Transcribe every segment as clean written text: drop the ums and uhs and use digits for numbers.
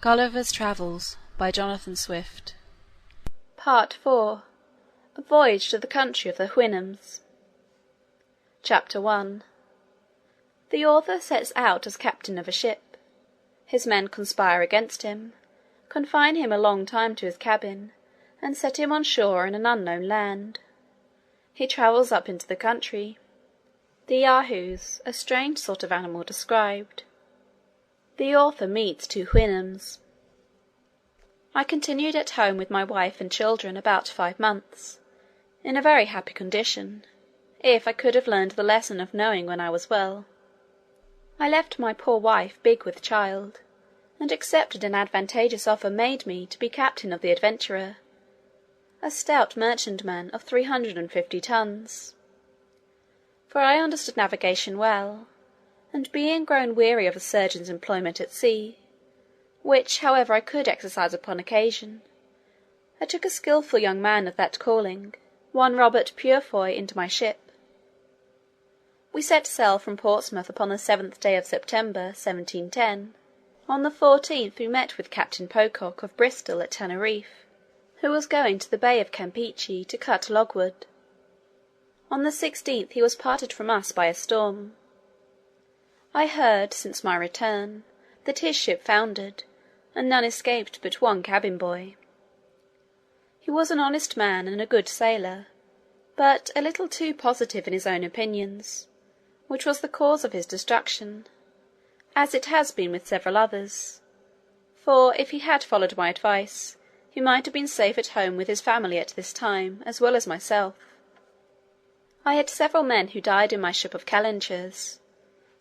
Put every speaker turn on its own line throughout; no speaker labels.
Gulliver's Travels by Jonathan Swift.
Part IV. A Voyage to the Country of the Houyhnhnms. Chapter I. The author sets out as captain of a ship. His men conspire against him, confine him a long time to his cabin, and set him on shore in an unknown land. He travels up into the country. The Yahoos, a strange sort of animal described. The author meets two Houyhnhnms. I continued at home with my wife and children about 5 months, in a very happy condition, if I could have learned the lesson of knowing when I was well. I left my poor wife big with child, and accepted an advantageous offer made me to be captain of the Adventurer, a stout merchantman of 350 tons. For I understood navigation well, and being grown weary of a surgeon's employment at sea, which however I could exercise upon occasion, I took a skilful young man of that calling, one Robert Purefoy, into my ship. We set sail from Portsmouth upon the 7th day of September, 1710. On the 14th we met with Captain Pocock of Bristol at Teneriffe, who was going to the Bay of Campeachy to cut logwood. On the 16th he was parted from us by a storm. I heard, since my return, that his ship foundered, and none escaped but one cabin boy. He was an honest man and a good sailor, but a little too positive in his own opinions, which was the cause of his destruction, as it has been with several others; for if he had followed my advice, he might have been safe at home with his family at this time, as well as myself. I had several men who died in my ship of calentures,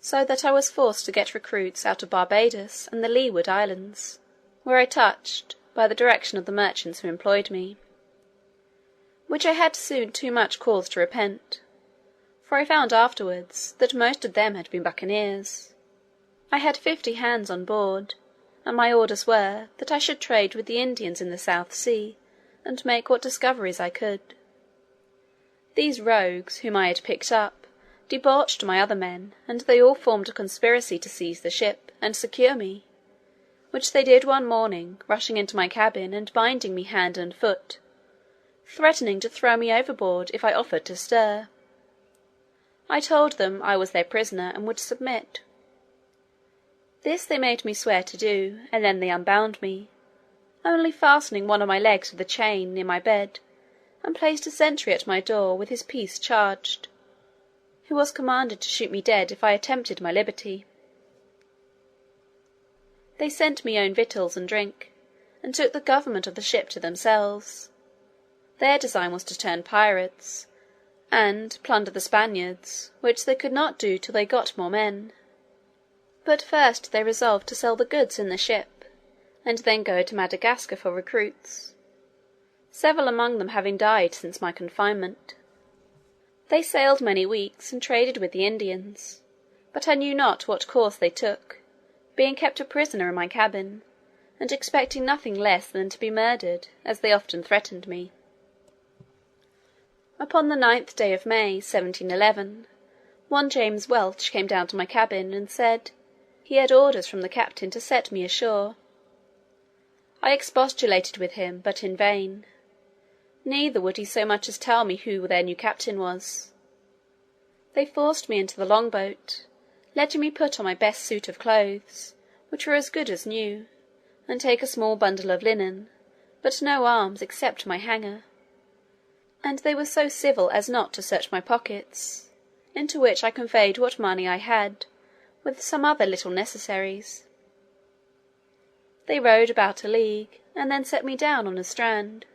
so that I was forced to get recruits out of Barbadoes and the Leeward Islands, where I touched, by the direction of the merchants who employed me; which I had soon too much cause to repent, for I found afterwards that most of them had been buccaneers. I had 50 hands on board, and my orders were, that I should trade with the Indians in the South Sea, and make what discoveries I could. These rogues, whom I had picked up, debauched my other men, and they all formed a conspiracy to seize the ship, and secure me; which they did one morning, rushing into my cabin, and binding me hand and foot, threatening to throw me overboard if I offered to stir. I told them I was their prisoner, and would submit. This they made me swear to do, and then they unbound me, only fastening one of my legs with a chain, near my bed, and placed a sentry at my door with his piece charged, who was commanded to shoot me dead if I attempted my liberty. They sent me own victuals and drink, and took the government of the ship to themselves. Their design was to turn pirates, and plunder the Spaniards, which they could not do till they got more men. But first they resolved to sell the goods in the ship, and then go to Madagascar for recruits, several among them having died since my confinement. They sailed many weeks, and traded with the Indians, but I knew not what course they took, being kept a prisoner in my cabin, and expecting nothing less than to be murdered, as they often threatened me. Upon the 9th day of May, 1711, one James Welch came down to my cabin, and said, he had orders from the captain to set me ashore. I expostulated with him, but in vain; neither would he so much as tell me who their new captain was. They forced me into the long boat, letting me put on my best suit of clothes, which were as good as new, and take a small bundle of linen, but no arms except my hanger; and they were so civil as not to search my pockets, into which I conveyed what money I had, with some other little necessaries. They rowed about a league, and then set me down on a strand.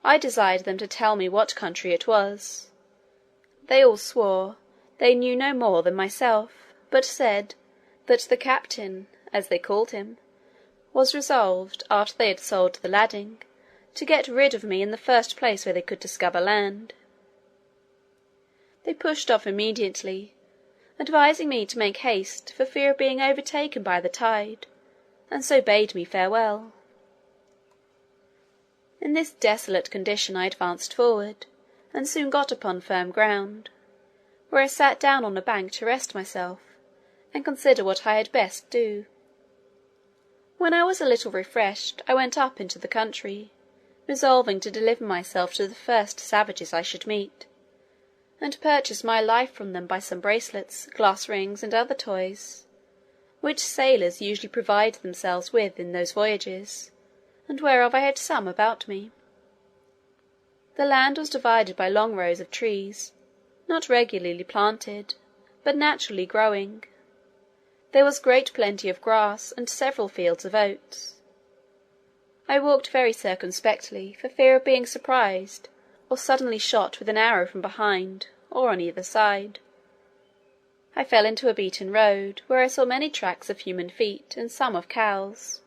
I desired them to tell me what country it was. They all swore they knew no more than myself, but said, that the captain, as they called him, was resolved, after they had sold the lading, to get rid of me in the first place where they could discover land. They pushed off immediately, advising me to make haste for fear of being overtaken by the tide, and so bade me farewell. In this desolate condition I advanced forward, and soon got upon firm ground, where I sat down on a bank to rest myself, and consider what I had best do. When I was a little refreshed, I went up into the country, resolving to deliver myself to the first savages I should meet, and purchase my life from them by some bracelets, glass rings, and other toys, which sailors usually provide themselves with in those voyages, and whereof I had some about me. The land was divided by long rows of trees, not regularly planted, but naturally growing. There was great plenty of grass, and several fields of oats. I walked very circumspectly, for fear of being surprised, or suddenly shot with an arrow from behind, or on either side. I fell into a beaten road, where I saw many tracks of human feet, and some of cows,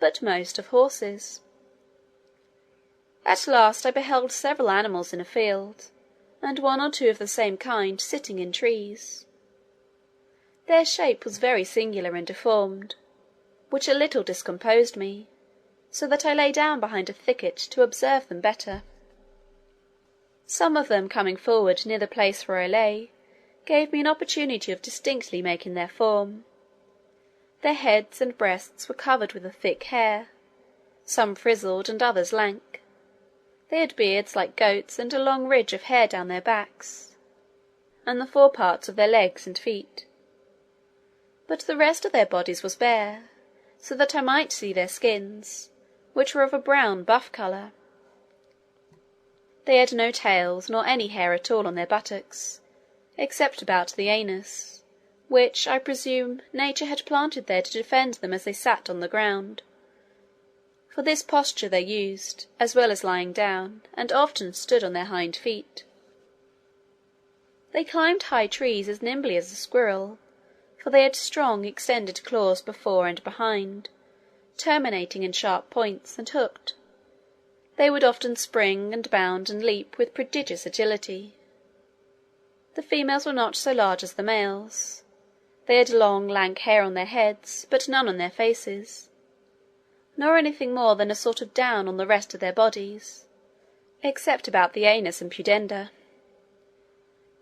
but most of horses. At last I beheld several animals in a field, and one or two of the same kind sitting in trees. Their shape was very singular and deformed, which a little discomposed me, so that I lay down behind a thicket to observe them better. Some of them coming forward near the place where I lay, gave me an opportunity of distinctly making their form. Their heads and breasts were covered with a thick hair, some frizzled and others lank. They had beards like goats, and a long ridge of hair down their backs, and the fore parts of their legs and feet. But the rest of their bodies was bare, so that I might see their skins, which were of a brown buff colour. They had no tails, nor any hair at all on their buttocks, except about the anus, which, I presume, nature had planted there to defend them as they sat on the ground. For this posture they used, as well as lying down, and often stood on their hind feet. They climbed high trees as nimbly as a squirrel, for they had strong extended claws before and behind, terminating in sharp points, and hooked. They would often spring, and bound, and leap with prodigious agility. The females were not so large as the males. They had long lank hair on their heads, but none on their faces, nor anything more than a sort of down on the rest of their bodies, except about the anus and pudenda.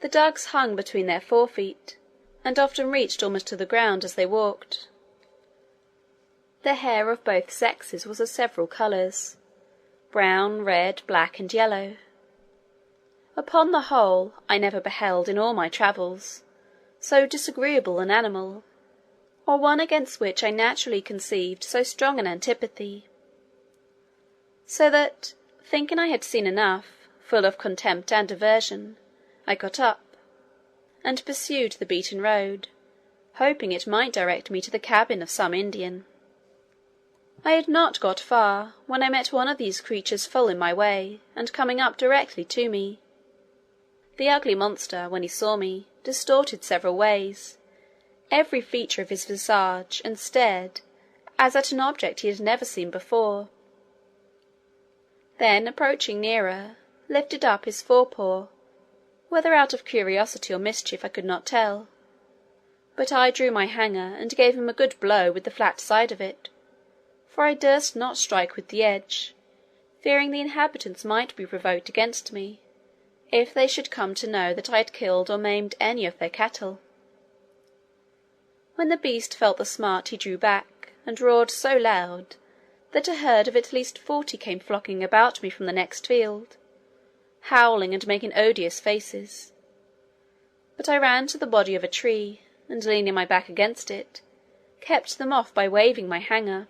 The dugs hung between their forefeet, and often reached almost to the ground as they walked. The hair of both sexes was of several colours, brown, red, black, and yellow. Upon the whole, I never beheld in all my travels so disagreeable an animal, or one against which I naturally conceived so strong an antipathy; so that, thinking I had seen enough, full of contempt and aversion, I got up, and pursued the beaten road, hoping it might direct me to the cabin of some Indian. I had not got far, when I met one of these creatures full in my way, and coming up directly to me. The ugly monster, when he saw me, distorted several ways, every feature of his visage, and stared, as at an object he had never seen before. Then, approaching nearer, lifted up his forepaw, whether out of curiosity or mischief I could not tell, but I drew my hanger, and gave him a good blow with the flat side of it, for I durst not strike with the edge, fearing the inhabitants might be provoked against me, if they should come to know that I had killed or maimed any of their cattle. When the beast felt the smart he drew back, and roared so loud, that a herd of at least 40 came flocking about me from the next field, howling and making odious faces. But I ran to the body of a tree, and leaning my back against it, kept them off by waving my hanger.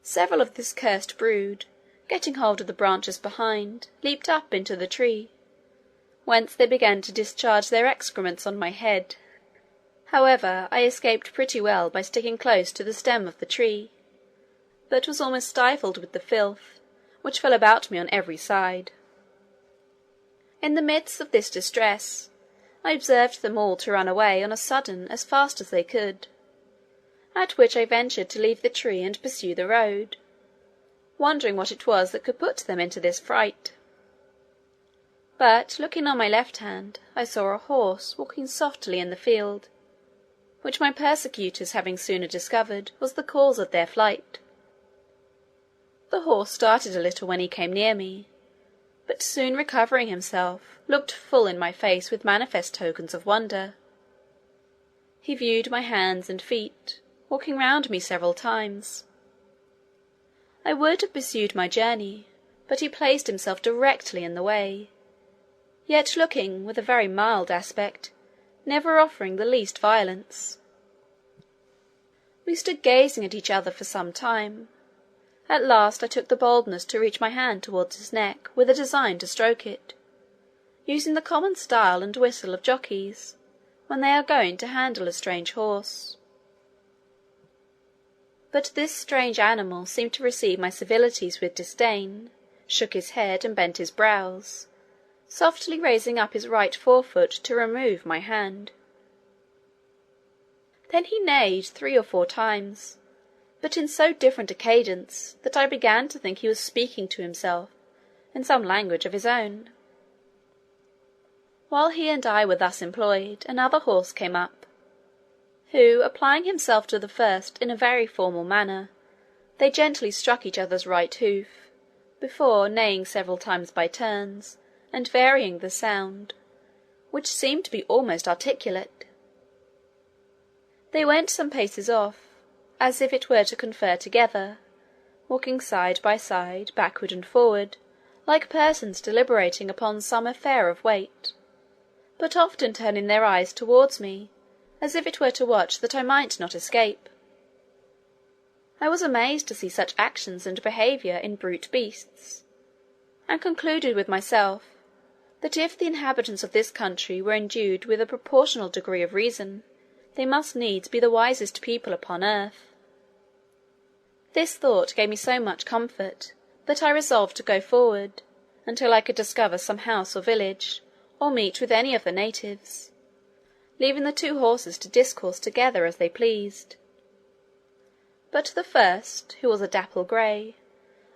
Several of this cursed brood, getting hold of the branches behind, leaped up into the tree, whence they began to discharge their excrements on my head. However, I escaped pretty well by sticking close to the stem of the tree, but was almost stifled with the filth, which fell about me on every side. In the midst of this distress, I observed them all to run away on a sudden as fast as they could, at which I ventured to leave the tree and pursue the road, wondering what it was that could put them into this fright. But, looking on my left hand, I saw a horse walking softly in the field, which my persecutors having sooner discovered, was the cause of their flight. The horse started a little when he came near me, but soon recovering himself, looked full in my face with manifest tokens of wonder. He viewed my hands and feet, walking round me several times. I would have pursued my journey, but he placed himself directly in the way, yet looking with a very mild aspect, never offering the least violence. We stood gazing at each other for some time. At last I took the boldness to reach my hand towards his neck with a design to stroke it, using the common style and whistle of jockeys when they are going to handle a strange horse. But this strange animal seemed to receive my civilities with disdain, shook his head and bent his brows, softly raising up his right forefoot to remove my hand. Then he neighed 3 or 4 times, but in so different a cadence that I began to think he was speaking to himself in some language of his own. While he and I were thus employed, another horse came up, who, applying himself to the first in a very formal manner, they gently struck each other's right hoof, before neighing several times by turns, and varying the sound, which seemed to be almost articulate. They went some paces off, as if it were to confer together, walking side by side, backward and forward, like persons deliberating upon some affair of weight, but often turning their eyes towards me, as if it were to watch that I might not escape. I was amazed to see such actions and behaviour in brute beasts, and concluded with myself, that if the inhabitants of this country were endued with a proportional degree of reason, they must needs be the wisest people upon earth. This thought gave me so much comfort, that I resolved to go forward, until I could discover some house or village, or meet with any of the natives, leaving the 2 horses to discourse together as they pleased. But the first, who was a dapple grey,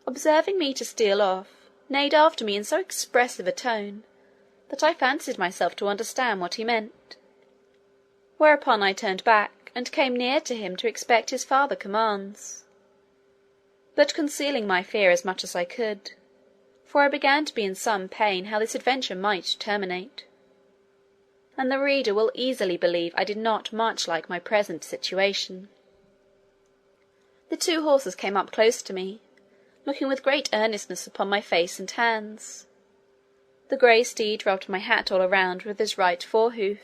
observing me to steal off, neighed after me in so expressive a tone, that I fancied myself to understand what he meant. Whereupon I turned back, and came near to him to expect his farther commands, but concealing my fear as much as I could, for I began to be in some pain how this adventure might terminate, and the reader will easily believe I did not much like my present situation. The 2 horses came up close to me, looking with great earnestness upon my face and hands. The grey steed rubbed my hat all around with his right forehoof,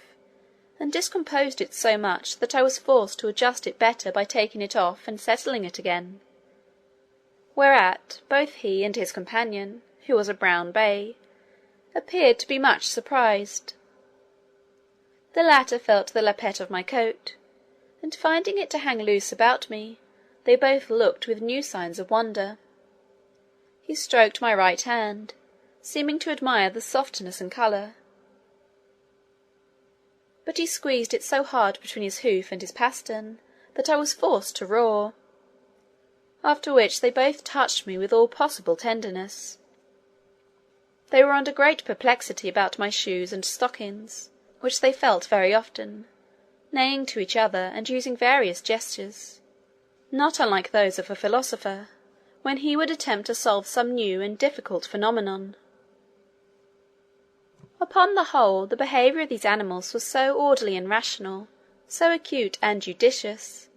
and discomposed it so much that I was forced to adjust it better by taking it off and settling it again, whereat both he and his companion, who was a brown bay, appeared to be much surprised. The latter felt the lappet of my coat, and finding it to hang loose about me, they both looked with new signs of wonder. He stroked my right hand, seeming to admire the softness and colour, but he squeezed it so hard between his hoof and his pastern that I was forced to roar, after which they both touched me with all possible tenderness. They were under great perplexity about my shoes and stockings, which they felt very often, neighing to each other, and using various gestures, not unlike those of a philosopher, when he would attempt to solve some new and difficult phenomenon. Upon the whole, the behaviour of these animals was so orderly and rational, so acute and judicious,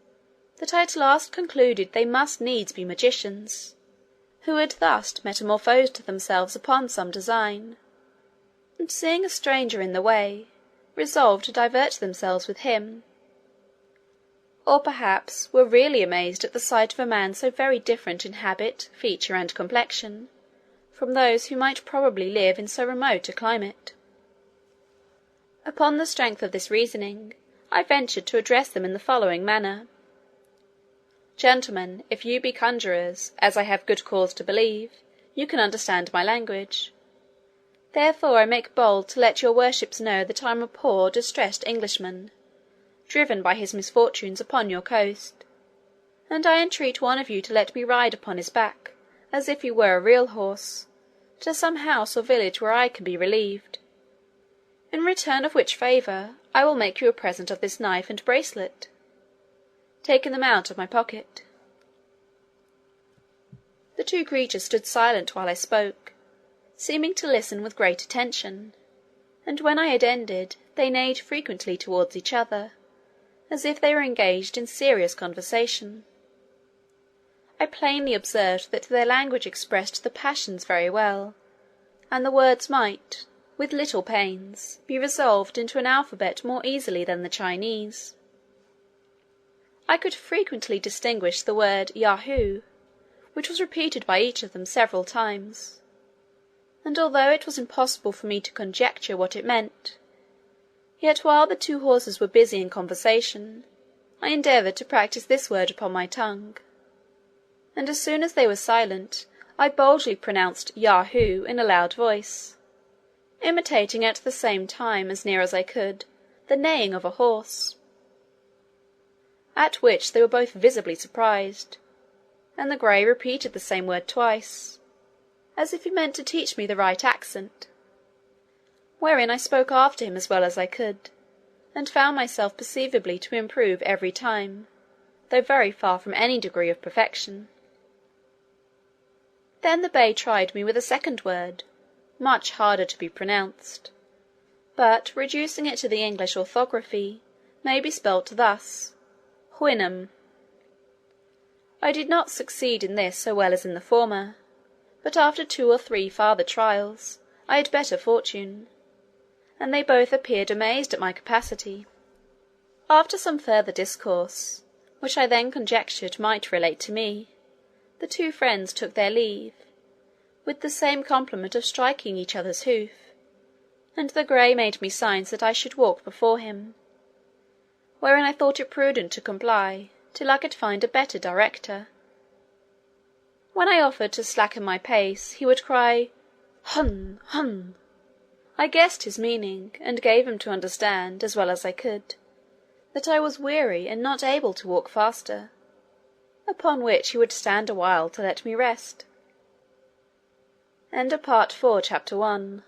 that I at last concluded they must needs be magicians, who had thus metamorphosed themselves upon some design, and seeing a stranger in the way, resolved to divert themselves with him; or perhaps were really amazed at the sight of a man so very different in habit, feature, and complexion, from those who might probably live in so remote a climate. Upon the strength of this reasoning, I ventured to address them in the following manner: "Gentlemen, if you be conjurers, as I have good cause to believe, you can understand my language. Therefore I make bold to let your worships know that I am a poor distressed Englishman, driven by his misfortunes upon your coast, and I entreat one of you to let me ride upon his back, as if he were a real horse, to some house or village where I can be relieved; in return of which favour I will make you a present of this knife and bracelet," taking them out of my pocket. The 2 creatures stood silent while I spoke, seeming to listen with great attention, and when I had ended, they neighed frequently towards each other, as if they were engaged in serious conversation. I plainly observed that their language expressed the passions very well, and the words might, with little pains, be resolved into an alphabet more easily than the Chinese. I could frequently distinguish the word Yahoo, which was repeated by each of them several times; and although it was impossible for me to conjecture what it meant, yet while the two horses were busy in conversation, I endeavoured to practise this word upon my tongue; and as soon as they were silent, I boldly pronounced Yahoo in a loud voice, imitating at the same time, as near as I could, the neighing of a horse; at which they were both visibly surprised, and the gray repeated the same word twice, as if he meant to teach me the right accent; wherein I spoke after him as well as I could, and found myself perceivably to improve every time, though very far from any degree of perfection. Then the bay tried me with a second word, much harder to be pronounced, but, reducing it to the English orthography, may be spelt thus, Houyhnhnm. I did not succeed in this so well as in the former, but after 2 or 3 farther trials, I had better fortune, and they both appeared amazed at my capacity. After some further discourse, which I then conjectured might relate to me, the two friends took their leave, with the same compliment of striking each other's hoof, and the gray made me signs that I should walk before him, wherein I thought it prudent to comply till I could find a better director. When I offered to slacken my pace, he would cry, "Hun, hun." I guessed his meaning, and gave him to understand, as well as I could, that I was weary and not able to walk faster, upon which he would stand a while to let me rest. Part 4 Chapter 1